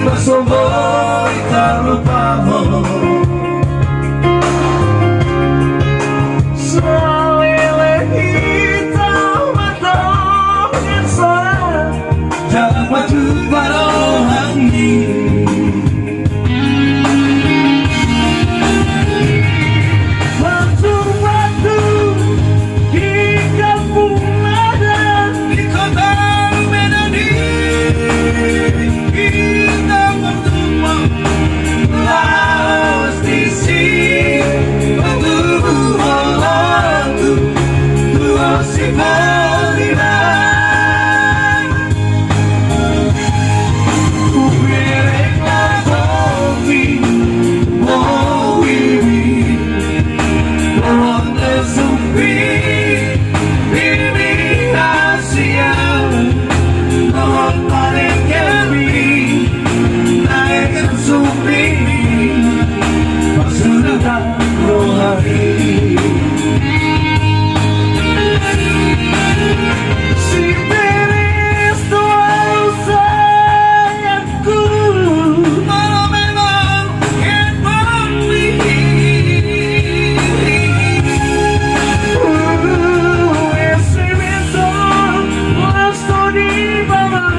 Raso mo'y kalupa mo. Sa lilihita matangin sa dapat parang hangin. Waktu-waktu di kampung ada di kota Menadi kita bertemu lawas di sini waktu tua si Balilan kubereklah kopi mau wiwi pohon tersepi ini Asia pohon paling kami naikkan supi sudah rohani. Si beres doa sayangku malah memang hebat ese beso resto di bawah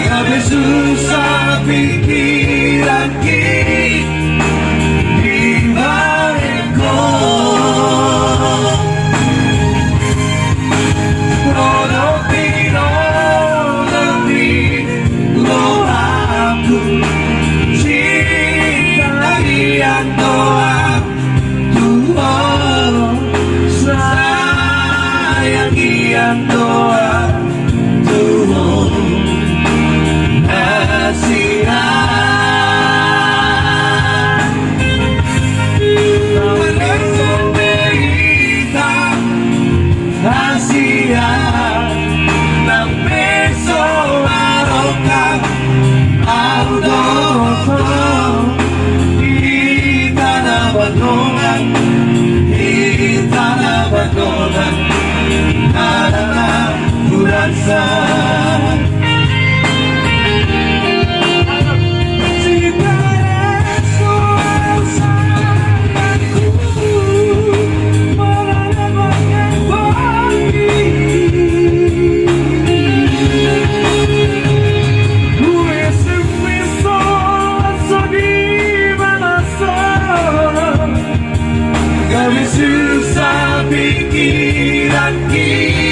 habis susah pikiran di balikku lo aku cinta yang doa Tuhan sayang yang doa Tuhan susah pikiran kita.